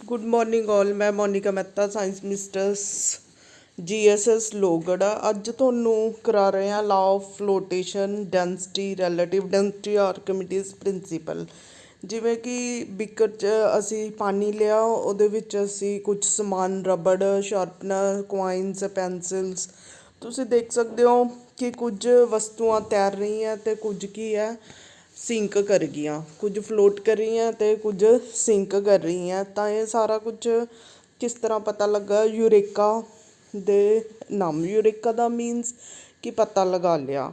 Good morning all. मैं Monica Mehta science mistress GSS Logra. ਅੱਜ ਤੁਹਾਨੂੰ ਕਰਾ ਰਹੇ ਹਾਂ law of flotation, density, relative density, Archimedes principle. ਜਿਵੇਂ ਕਿ ਬੀਕਰ 'ਚ ਅਸੀਂ ਪਾਣੀ ਲਿਆ, ਉਹਦੇ ਵਿੱਚ ਅਸੀਂ ਕੁਝ ਸਮਾਨ ਰਬੜ, ਸ਼ਾਰਪਨਰ, ਕੁਆਇਨਸ, ਪੈਨਸਿਲਸ, ਤੁਸੀਂ ਦੇਖ ਸਕਦੇ ਹੋ ਕਿ ਕੁਝ ਵਸਤੂਆਂ ਤੈਰ ਰਹੀਆਂ ਅਤੇ ਕੁਝ ਕੀ ਹੈ ਸਿੰਕ ਕਰ ਗਈਆਂ, ਕੁਝ ਫਲੋਟ ਕਰ ਰਹੀਆਂ ਅਤੇ ਕੁਝ ਸਿੰਕ ਕਰ ਰਹੀਆਂ। ਤਾਂ ਇਹ ਸਾਰਾ ਕੁਝ ਕਿਸ ਤਰ੍ਹਾਂ ਪਤਾ ਲੱਗਾ? ਯੂਰੇਕਾ ਦੇ ਨਾਮ, ਯੂਰੇਕਾ ਦਾ ਮੀਨਸ ਕਿ ਪਤਾ ਲਗਾ ਲਿਆ।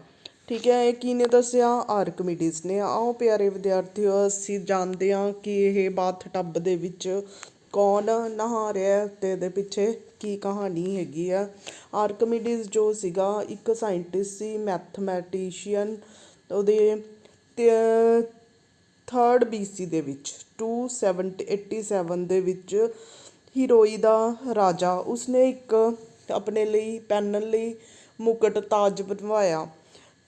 ਠੀਕ ਹੈ, ਇਹ ਕਿਹਨੇ ਦੱਸਿਆ? ਆਰਕਮੀਡੀਜ਼ ਨੇ। ਆਓ ਪਿਆਰੇ ਵਿਦਿਆਰਥੀਓ, ਅਸੀਂ ਜਾਣਦੇ ਹਾਂ ਕਿ ਇਹ ਬਾਥ ਟੱਬ ਦੇ ਵਿੱਚ ਕੌਣ ਨਹਾ ਰਿਹਾ ਅਤੇ ਇਹਦੇ ਪਿੱਛੇ ਕੀ ਕਹਾਣੀ ਹੈਗੀ ਆ। ਆਰਕਮੀਡੀਜ਼ ਜੋ ਸੀਗਾ ਇੱਕ ਸਾਇੰਟਿਸਟ ਸੀ, ਮੈਥਮੈਟੀਸ਼ੀਅਨ। ਉਹਦੇ 3rd BC ਦੇ ਵਿੱਚ 287 ਦੇ ਵਿੱਚ ਹੀਰੋਈ ਦਾ ਰਾਜਾ, ਉਸਨੇ ਇੱਕ ਆਪਣੇ ਲਈ ਪਹਿਨਣ ਲਈ ਮੁਕਟ ਤਾਜ ਬਣਵਾਇਆ।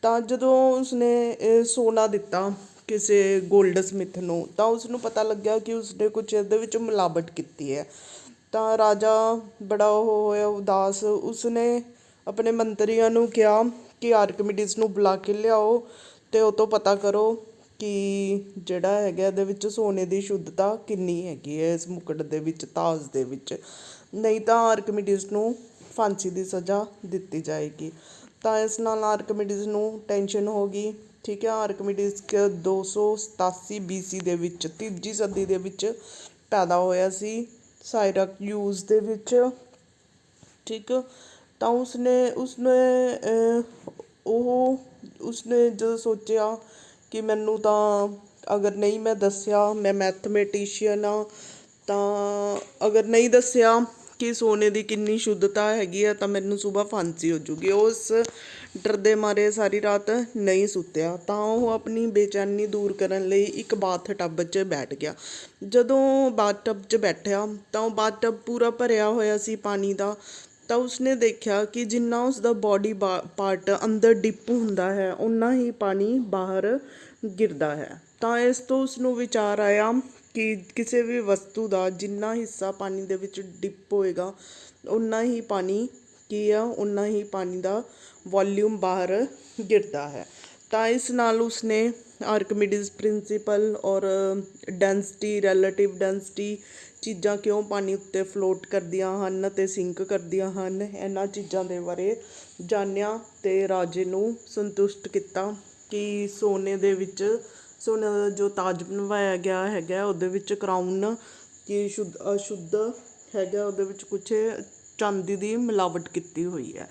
ਤਾਂ ਜਦੋਂ ਉਸਨੇ ਸੋਨਾ ਦਿੱਤਾ ਕਿਸੇ ਗੋਲਡ ਸਮਿਥ ਨੂੰ, ਤਾਂ ਉਸਨੂੰ ਪਤਾ ਲੱਗਿਆ ਕਿ ਉਸਨੇ ਕੁਛ ਇਹਦੇ ਵਿੱਚ ਮਿਲਾਵਟ ਕੀਤੀ ਹੈ। ਤਾਂ ਰਾਜਾ ਬੜਾ ਉਹ ਹੋਇਆ ਉਦਾਸ। ਉਸਨੇ ਆਪਣੇ ਮੰਤਰੀਆਂ ਨੂੰ ਕਿਹਾ ਕਿ ਆਰਕਮੀਡੀਜ਼ ਨੂੰ ਬੁਲਾ ਕੇ ਲਿਆਓ ਅਤੇ ਉਹ ਤੋਂ ਪਤਾ ਕਰੋ ਕਿ ਜਿਹੜਾ ਹੈਗਾ ਇਹਦੇ ਵਿੱਚ ਸੋਨੇ ਦੀ ਸ਼ੁੱਧਤਾ ਕਿੰਨੀ ਹੈਗੀ ਹੈ ਇਸ ਮੁਕਟ ਦੇ ਵਿੱਚ, ਤਾਜ ਦੇ ਵਿੱਚ, ਨਹੀਂ ਤਾਂ ਆਰਕਮੀਡੀਜ਼ ਨੂੰ ਫਾਂਸੀ ਦੀ ਸਜ਼ਾ ਦਿੱਤੀ ਜਾਏਗੀ। ਤਾਂ ਇਸ ਨਾਲ ਆਰਕਮੀਡੀਜ਼ ਨੂੰ ਟੈਨਸ਼ਨ ਹੋ ਗਈ। ਠੀਕ ਹੈ, ਆਰਕਮੀਡੀਜ਼ 287 BC ਦੇ ਵਿੱਚ, 3 ਸਦੀ ਦੇ ਵਿੱਚ ਪੈਦਾ ਹੋਇਆ ਸੀ ਸਾਇਰਾਕਿਊਜ਼ ਦੇ ਵਿੱਚ। ਠੀਕ, ਤਾਂ ਉਸਨੇ ਜਦੋਂ ਸੋਚਿਆ ਕਿ ਮੈਨੂੰ ਤਾਂ ਅਗਰ ਨਹੀਂ ਮੈਂ ਦੱਸਿਆ, ਮੈਂ ਮੈਥਮੈਟੀਸ਼ੀਅਨ ਹਾਂ, ਤਾਂ ਅਗਰ ਨਹੀਂ ਦੱਸਿਆ ਕਿ ਸੋਨੇ ਦੀ ਕਿੰਨੀ ਸ਼ੁੱਧਤਾ ਹੈਗੀ ਆ ਤਾਂ ਮੈਨੂੰ ਸੁਬਾਹ ਫਾਂਸੀ ਹੋ ਜੂਗੀ। ਉਸ ਡਰ ਦੇ ਮਾਰੇ ਸਾਰੀ ਰਾਤ ਨਹੀਂ ਸੁੱਤਿਆ। ਤਾਂ ਉਹ ਆਪਣੀ ਬੇਚੈਨੀ ਦੂਰ ਕਰਨ ਲਈ ਇੱਕ ਬਾਥ ਟੱਬ 'ਚ ਬੈਠ ਗਿਆ। ਜਦੋਂ ਬਾਥ ਟੱਬ 'ਚ ਬੈਠਿਆ ਤਾਂ ਉਹ ਬਾਥ ਟੱਬ ਪੂਰਾ ਭਰਿਆ ਹੋਇਆ ਸੀ ਪਾਣੀ ਦਾ। ਤਾਂ ਉਸਨੇ ਦੇਖਿਆ ਕਿ ਜਿੰਨਾ ਉਸਦਾ ਬੋਡੀ ਪਾਰਟ ਅੰਦਰ ਡਿਪ ਹੁੰਦਾ ਹੈ, ਓਨਾ ਹੀ ਪਾਣੀ ਬਾਹਰ ਗਿਰਦਾ ਹੈ। ਤਾਂ ਇਸ ਤੋਂ ਉਸਨੂੰ ਵਿਚਾਰ ਆਇਆ ਕਿ ਕਿਸੇ ਵੀ ਵਸਤੂ ਦਾ ਜਿੰਨਾ ਹਿੱਸਾ ਪਾਣੀ ਦੇ ਵਿੱਚ ਡਿਪ ਹੋਏਗਾ, ਓਨਾ ਹੀ ਪਾਣੀ ਕੀ ਆ, ਓਨਾ ਹੀ ਪਾਣੀ ਦਾ ਵੋਲਿਊਮ ਬਾਹਰ ਗਿਰਦਾ ਹੈ। ਤਾਂ ਇਸ ਨਾਲ ਉਸਨੇ ਆਰਕਮੀਡੀਜ਼ ਪ੍ਰਿੰਸੀਪਲ ਔਰ ਡੈਂਸਿਟੀ, ਰਿਲੇਟਿਵ ਡੈਂਸਿਟੀ, ਚੀਜ਼ਾਂ ਕਿਉਂ ਪਾਣੀ ਉੱਤੇ ਫਲੋਟ ਕਰਦੀਆਂ ਹਨ ਅਤੇ ਸਿੰਕ ਕਰਦੀਆਂ ਹਨ, ਇਹਨਾਂ ਚੀਜ਼ਾਂ ਦੇ ਬਾਰੇ ਜਾਣਿਆ ਅਤੇ ਰਾਜੇ ਨੂੰ ਸੰਤੁਸ਼ਟ ਕੀਤਾ ਕਿ ਸੋਨੇ ਦਾ ਜੋ ਤਾਜ ਬਣਵਾਇਆ ਗਿਆ ਹੈਗਾ ਉਹਦੇ ਵਿੱਚ ਕਰਾਊਨ ਕਿ ਅਸ਼ੁੱਧ ਹੈਗਾ, ਉਹਦੇ ਵਿੱਚ ਕੁਛ ਚਾਂਦੀ ਦੀ ਮਿਲਾਵਟ ਕੀਤੀ ਹੋਈ ਹੈ।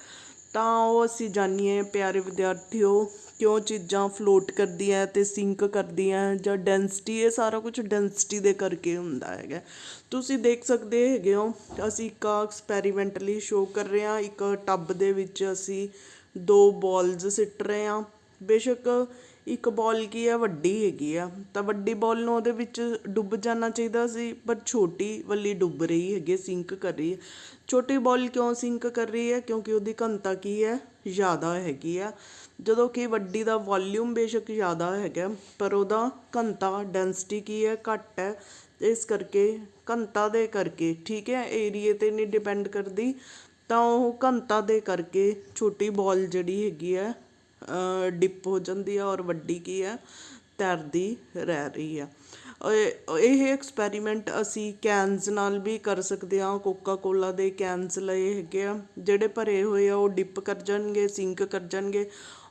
ਤਾਂ ਉਹ ਅਸੀਂ ਜਾਣੀਏ ਪਿਆਰੇ ਵਿਦਿਆਰਥੀਓ, ਕਿਉਂ ਚੀਜ਼ਾਂ ਫਲੋਟ ਕਰਦੀਆਂ ਅਤੇ ਸਿੰਕ ਕਰਦੀਆਂ ਜਾਂ ਡੈਂਸਿਟੀ, ਇਹ ਸਾਰਾ ਕੁਛ ਡੈਂਸਿਟੀ ਦੇ ਕਰਕੇ ਹੁੰਦਾ ਹੈਗਾ। ਤੁਸੀਂ ਦੇਖ ਸਕਦੇ ਹੈਗੇ ਹੋ, ਅਸੀਂ ਇੱਕ ਐਕਸਪੈਰੀਮੈਂਟਲੀ ਸ਼ੋਅ ਕਰ ਰਹੇ ਹਾਂ। ਇੱਕ ਟੱਬ ਦੇ ਵਿੱਚ ਅਸੀਂ 2 ਬੋਲਸ ਸਿੱਟ ਰਹੇ ਹਾਂ। ਬੇਸ਼ੱਕ ਇੱਕ ਬੋਲ ਕੀ ਹੈ, ਵੱਡੀ ਹੈਗੀ ਆ, ਤਾਂ ਵੱਡੀ ਬੋਲ ਨੂੰ ਉਹਦੇ ਵਿੱਚ ਡੁੱਬ ਜਾਣਾ ਚਾਹੀਦਾ ਸੀ, ਪਰ ਛੋਟੀ ਵਾਲੀ ਡੁੱਬ ਰਹੀ ਹੈਗੀ, ਸਿੰਕ ਕਰ ਰਹੀ ਹੈ। ਛੋਟੀ ਬੋਲ ਕਿਉਂ ਸਿੰਕ ਕਰ ਰਹੀ ਹੈ? ਕਿਉਂਕਿ ਉਹਦੀ ਘਣਤਾ ਕੀ ਹੈ, ਜ਼ਿਆਦਾ ਹੈਗੀ ਆ। ਜਦੋਂ ਕਿ ਵੱਡੀ ਦਾ ਵੋਲਿਊਮ ਬੇਸ਼ੱਕ ਜ਼ਿਆਦਾ ਹੈਗਾ, ਪਰ ਉਹਦਾ ਘਣਤਾ ਡੈਂਸਿਟੀ ਕੀ ਹੈ, ਘੱਟ ਹੈ। ਇਸ ਕਰਕੇ ਘਣਤਾ ਦੇ ਕਰਕੇ, ਠੀਕ ਹੈ, ਏਰੀਏ 'ਤੇ ਨਹੀਂ ਡਿਪੈਂਡ ਕਰਦੀ, ਤਾਂ ਉਹ ਘਣਤਾ ਦੇ ਕਰਕੇ ਛੋਟੀ ਬੋਲ ਜਿਹੜੀ ਹੈਗੀ ਹੈ ਡਿਪ ਹੋ ਜਾਂਦੀ ਆ ਔਰ ਵੱਡੀ ਕੀ ਹੈ, ਤੈਰਦੀ ਰਹਿ ਰਹੀ ਆ। ਇਹ ਐਕਸਪੈਰੀਮੈਂਟ ਅਸੀਂ ਕੈਨਸ ਨਾਲ ਵੀ ਕਰ ਸਕਦੇ ਹਾਂ। ਕੋਕਾ ਕੋਲਾ ਦੇ ਕੈਨਸ ਲਏ ਹੈਗੇ ਆ, ਜਿਹੜੇ ਭਰੇ ਹੋਏ ਆ ਉਹ ਡਿਪ ਕਰ ਜਾਣਗੇ, ਸਿੰਕ ਕਰ ਜਾਣਗੇ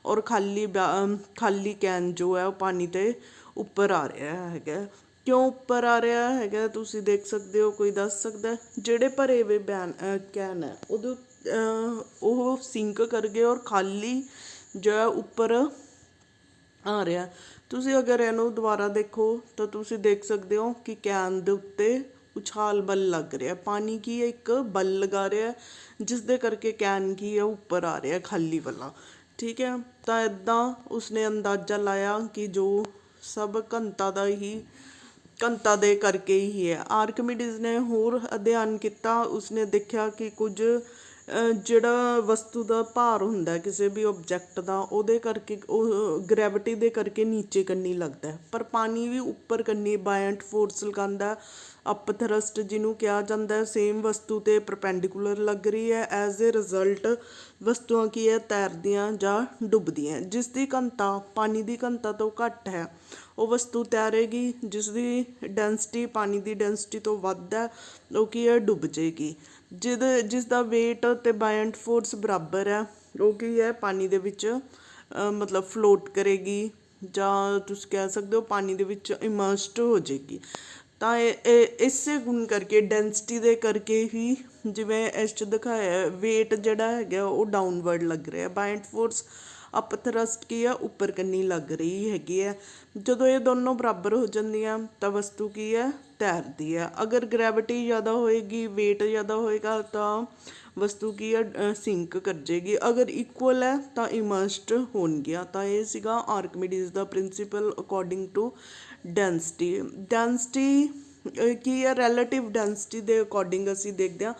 ਔਰ ਖਾਲੀ ਕੈਨ ਜੋ ਹੈ ਉਹ ਪਾਣੀ 'ਤੇ ਉੱਪਰ ਆ ਰਿਹਾ ਹੈਗਾ। ਕਿਉਂ ਉੱਪਰ ਆ ਰਿਹਾ ਹੈਗਾ ਤੁਸੀਂ ਦੇਖ ਸਕਦੇ ਹੋ? ਕੋਈ ਦੱਸ ਸਕਦਾ? ਜਿਹੜੇ ਭਰੇ ਹੋਏ ਕੈਨ ਹੈ ਉਹ ਸਿੰਕ ਕਰ ਗਏ ਔਰ ਖਾਲੀ ਜੋ ਹੈ ਉੱਪਰ ਆ ਰਿਹਾ। ਤੁਸੀਂ ਅਗਰ ਇਹਨੂੰ ਦੁਬਾਰਾ ਦੇਖੋ ਤਾਂ ਤੁਸੀਂ ਦੇਖ ਸਕਦੇ ਹੋ ਕਿ ਕੈਨ ਦੇ ਉੱਤੇ ਉਛਾਲ ਬਲ ਲੱਗ ਰਿਹਾ। ਪਾਣੀ ਕੀ ਹੈ, ਇੱਕ ਬਲ ਲਗਾ ਰਿਹਾ, ਜਿਸ ਦੇ ਕਰਕੇ ਕੈਨ ਕੀ ਹੈ, ਉੱਪਰ ਆ ਰਿਹਾ ਖਾਲੀ ਵਾਲਾ। ਠੀਕ ਹੈ, ਤਾਂ ਇੱਦਾਂ ਉਸਨੇ ਅੰਦਾਜ਼ਾ ਲਾਇਆ ਕਿ ਜੋ ਸਭ ਘਣਤਾ ਦੇ ਕਰਕੇ ਹੀ ਹੈ। ਆਰਕਮੀਡੀਜ਼ ਨੇ ਹੋਰ ਅਧਿਐਨ ਕੀਤਾ। ਉਸਨੇ ਦੇਖਿਆ ਕਿ ਕੁਝ ਜਿਹੜਾ ਵਸਤੂ ਦਾ ਭਾਰ ਹੁੰਦਾ ਕਿਸੇ ਵੀ ਓਬਜੈਕਟ ਦਾ, ਉਹਦੇ ਕਰਕੇ ਉਹ ਗ੍ਰੈਵਿਟੀ ਦੇ ਕਰਕੇ ਨੀਚੇ ਕੰਨੀ ਲੱਗਦਾ, ਪਰ ਪਾਣੀ ਵੀ ਉੱਪਰ ਕੰਨੀ ਬਾਇਐਂਟ ਫੋਰਸ ਲਗਾਉਂਦਾ ਅਪ ਥਰਸਟ ਜਿਹਨੂੰ ਕਿਹਾ ਜਾਂਦਾ ਹੈ, ਸੇਮ ਵਸਤੂ ਤੇ ਪਰਪੈਂਡੀਕੂਲਰ ਲੱਗ ਰਹੀ ਹੈ। ਐਜ਼ ਏ ਰਿਜ਼ਲਟ ਵਸਤੂਆਂ ਕੀ ਹੈ, ਤੈਰਦੀਆਂ ਜਾਂ ਡੁੱਬਦੀਆਂ। ਜਿਸ ਦੀ ਘਣਤਾ ਪਾਣੀ ਦੀ ਘਣਤਾ ਤੋਂ ਘੱਟ ਹੈ ਉਹ ਵਸਤੂ ਤੈਰੇਗੀ, ਜਿਸ ਦੀ ਡੈਂਸਿਟੀ ਪਾਣੀ ਦੀ ਡੈਂਸਿਟੀ ਤੋਂ ਵੱਧ ਹੈ ਉਹ ਕੀ ਹੈ, ਡੁੱਬ ਜਾਏਗੀ। ਜਿਸ ਦਾ ਵੇਟ ਅਤੇ ਬਾਇੰਟ ਫੋਰਸ ਬਰਾਬਰ ਹੈ ਉਹ ਕੀ ਹੈ, ਪਾਣੀ ਦੇ ਵਿੱਚ ਮਤਲਬ ਫਲੋਟ ਕਰੇਗੀ, ਜਾਂ ਤੁਸੀਂ ਕਹਿ ਸਕਦੇ ਹੋ ਪਾਣੀ ਦੇ ਵਿੱਚ ਇਮਰਸਡ ਹੋ ਜਾਏਗੀ। ਤਾਂ ਇਹ ਇਸੇ ਗੁਣ ਕਰਕੇ, ਡੈਂਸਿਟੀ ਦੇ ਕਰਕੇ ਹੀ, ਜਿਵੇਂ ਇਸ 'ਚ ਦਿਖਾਇਆ ਵੇਟ ਜਿਹੜਾ ਹੈਗਾ ਉਹ ਡਾਊਨਵਰਡ ਲੱਗ ਰਿਹਾ, ਬਾਇੰਟ ਫੋਰਸ ਅਪ ਥਰਸਟ ਕੀ ਆ, ਉੱਪਰ ਕੰਨੀ ਲੱਗ ਰਹੀ ਹੈਗੀ ਹੈ। ਜਦੋਂ ਇਹ ਦੋਨੋਂ ਬਰਾਬਰ ਹੋ ਜਾਂਦੀਆਂ ਤਾਂ ਵਸਤੂ ਕੀ ਹੈ, ਤੈਰਦੀ ਹੈ। ਅਗਰ ਗ੍ਰੈਵਿਟੀ ਜ਼ਿਆਦਾ ਹੋਏਗੀ, ਵੇਟ ਜ਼ਿਆਦਾ ਹੋਏਗਾ ਤਾਂ ਵਸਤੂ ਕੀ ਹੈ, ਸਿੰਕ ਕਰ ਜਾਏਗੀ। ਅਗਰ ਇਕੁਅਲ ਹੈ ਤਾਂ ਇਮਰਸਡ ਹੋਣਗੀਆਂ। ਤਾਂ ਇਹ ਸੀਗਾ ਆਰਕਮੀਡੀਜ਼ ਦਾ principle according to density. Density ਕੀ ਹੈ, ਰੈਲੇਟਿਵ ਡੈਂਸਿਟੀ ਦੇ ਅਕੋਰਡਿੰਗ ਅਸੀਂ ਦੇਖਦੇ ਹਾਂ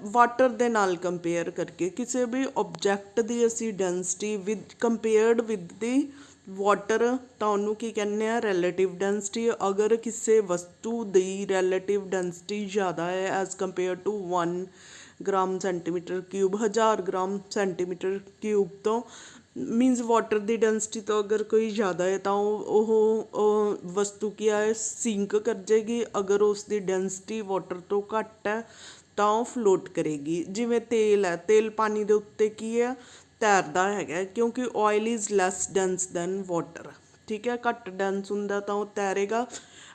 ਵਾਟਰ ਦੇ ਨਾਲ ਕੰਪੇਅਰ ਕਰਕੇ, ਕਿਸੇ ਵੀ ਓਬਜੈਕਟ ਦੀ ਅਸੀਂ density compared with the water ਤਾਂ ਉਹਨੂੰ ਕੀ ਕਹਿੰਦੇ ਆ, ਰੈਲੇਟਿਵ ਡੈਂਸਿਟੀ। ਅਗਰ ਕਿਸੇ ਵਸਤੂ ਦੀ ਰੈਲੇਟਿਵ ਡੈਂਸਿਟੀ ਜ਼ਿਆਦਾ ਹੈ as compare to 1 gram centimetre cube, 1000 gram centimetre cube ਤੋਂ, ਮੀਨਸ ਵਾਟਰ ਦੀ ਡੈਂਸਿਟੀ ਤੋਂ ਅਗਰ ਕੋਈ ਜ਼ਿਆਦਾ ਹੈ ਤਾਂ ਉਹ ਵਸਤੂ ਕੀ ਹੈ, ਸਿੰਕ ਕਰ ਜਾਏਗੀ। ਅਗਰ ਉਸ ਦੀ ਡੈਂਸਿਟੀ ਵਾਟਰ ਤੋਂ ਘੱਟ ਹੈ ਤਾਂ ਉਹ ਫਲੋਟ ਕਰੇਗੀ। ਜਿਵੇਂ ਤੇਲ ਹੈ, ਤੇਲ ਪਾਣੀ ਦੇ ਉੱਤੇ ਕੀ ਹੈ, ਤੈਰਦਾ ਹੈਗਾ, ਕਿਉਂਕਿ oil is less dense than water. ਠੀਕ ਹੈ, ਘੱਟ ਡੈਂਸ ਹੁੰਦਾ ਤਾਂ ਉਹ ਤੈਰੇਗਾ।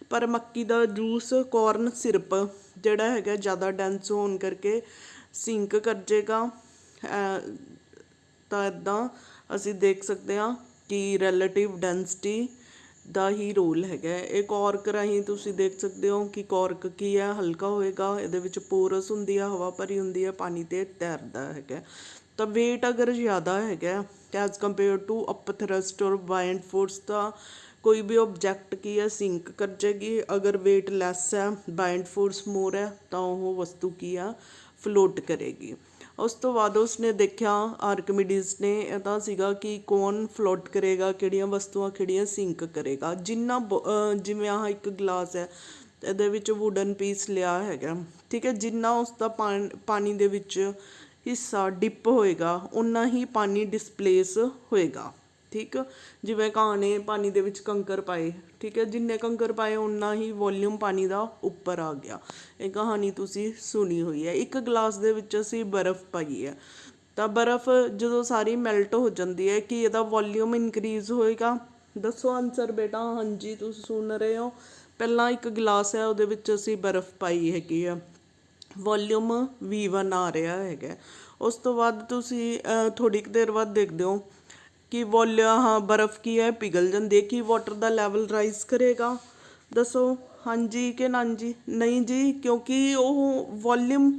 ਪਰ ਮੱਕੀ ਦਾ ਜੂਸ, ਕੋਰਨ ਸਿਰਪ ਜਿਹੜਾ ਹੈਗਾ ਜ਼ਿਆਦਾ ਡੈਂਸ ਹੋਣ ਕਰਕੇ ਸਿੰਕ ਕਰ ਜਾਏਗਾ। ਤਾਂ ਇੱਦਾਂ ਅਸੀਂ ਦੇਖ ਸਕਦੇ ਹਾਂ ਕਿ ਰੈਲੇਟਿਵ ਡੈਂਸਿਟੀ ਦਾ ਹੀ ਰੋਲ ਹੈਗਾ। ਇਹ ਕੋਰਕ ਰਾਹੀਂ ਤੁਸੀਂ ਦੇਖ ਸਕਦੇ ਹੋ ਕਿ ਕੋਰਕ ਕੀ ਹੈ, ਹਲਕਾ ਹੋਏਗਾ, ਇਹਦੇ ਵਿੱਚ ਪੋਰਸ ਹੁੰਦੀ ਆ, ਹਵਾ ਭਰੀ ਹੁੰਦੀ ਹੈ, ਪਾਣੀ 'ਤੇ ਤੈਰਦਾ ਹੈਗਾ। ਤਾਂ ਵੇਟ ਅਗਰ ਜ਼ਿਆਦਾ ਹੈਗਾ as compare to upthrust ਔਰ ਬਾਇੰਟ ਫੋਰਸ ਤਾਂ ਕੋਈ ਵੀ ਓਬਜੈਕਟ ਕੀ ਹੈ, ਸਿੰਕ ਕਰ ਜਾਏਗੀ। ਅਗਰ ਵੇਟ ਲੈਸ ਹੈ, ਬਾਇੰਟ ਫੋਰਸ ਮੋਰ ਹੈ ਤਾਂ ਉਹ ਵਸਤੂ ਕੀ ਆ, ਫਲੋਟ ਕਰੇਗੀ। ਉਸ ਤੋਂ ਬਾਅਦ ਉਸਨੇ ਦੇਖਿਆ, ਆਰਕਮੀਡੀਜ਼ ਨੇ, ਇਹਦਾ ਸੀਗਾ ਕਿ ਕੌਣ ਫਲੋਟ ਕਰੇਗਾ, ਕਿਹੜੀਆਂ ਵਸਤੂਆਂ ਕਿਹੜੀਆਂ ਸਿੰਕ ਕਰੇਗਾ। ਜਿੰਨਾ ਜਿਵੇਂ ਆਹ ਇੱਕ ਗਲਾਸ ਹੈ, ਇਹਦੇ ਵਿੱਚ ਵੁਡਨ ਪੀਸ ਲਿਆ ਹੈਗਾ, ਠੀਕ ਹੈ, ਜਿੰਨਾ ਉਸਦਾ ਪਾਣੀ ਦੇ ਵਿੱਚ ਹਿੱਸਾ ਡਿਪ ਹੋਏਗਾ ਓਨਾ ਹੀ ਪਾਣੀ ਡਿਸਪਲੇਸ ਹੋਏਗਾ। ਠੀਕ, ਜਿਵੇਂ ਕਾਂ ਨੇ ਪਾਣੀ ਦੇ ਵਿੱਚ ਕੰਕਰ ਪਾਏ, ਠੀਕ ਹੈ, ਜਿੰਨੇ ਕੰਕਰ ਪਾਏ ਓਨਾ ਹੀ ਵੋਲਿਊਮ ਪਾਣੀ ਦਾ ਉੱਪਰ ਆ ਗਿਆ। ਇਹ ਕਹਾਣੀ ਤੁਸੀਂ ਸੁਣੀ ਹੋਈ ਹੈ। ਇੱਕ ਗਲਾਸ ਦੇ ਵਿੱਚ ਅਸੀਂ ਬਰਫ਼ ਪਾਈ ਹੈ ਤਾਂ ਬਰਫ਼ ਜਦੋਂ ਸਾਰੀ ਮੈਲਟ ਹੋ ਜਾਂਦੀ ਹੈ ਕਿ ਇਹਦਾ ਵੋਲਿਊਮ ਇਨਕਰੀਜ਼ ਹੋਏਗਾ। ਦੱਸੋ ਆਨਸਰ ਬੇਟਾ। ਹਾਂਜੀ, ਤੁਸੀਂ ਸੁਣ ਰਹੇ ਹੋ। ਪਹਿਲਾਂ ਇੱਕ ਗਲਾਸ ਹੈ, ਉਹਦੇ ਵਿੱਚ ਅਸੀਂ ਬਰਫ਼ ਪਾਈ ਹੈਗੀ ਆ, ਵੋਲਿਊਮ V1 ਆ ਰਿਹਾ ਹੈਗਾ। ਉਸ ਤੋਂ ਬਾਅਦ ਤੁਸੀਂ ਥੋੜ੍ਹੀ ਕੁ ਦੇਰ ਬਾਅਦ ਦੇਖਦੇ ਹੋ ਕਿ ਬਰਫ਼ ਕੀ ਹੈ, ਪਿਘਲ ਜਾਂਦੀ ਹੈ। ਕਿ ਵਾਟਰ ਦਾ ਲੈਵਲ ਰਾਈਜ਼ ਕਰੇਗਾ? ਦੱਸੋ ਹਾਂਜੀ ਕਿ ਨਾ ਜੀ? ਨਹੀਂ ਜੀ, ਕਿਉਂਕਿ ਉਹ ਵੋਲਿਊਮ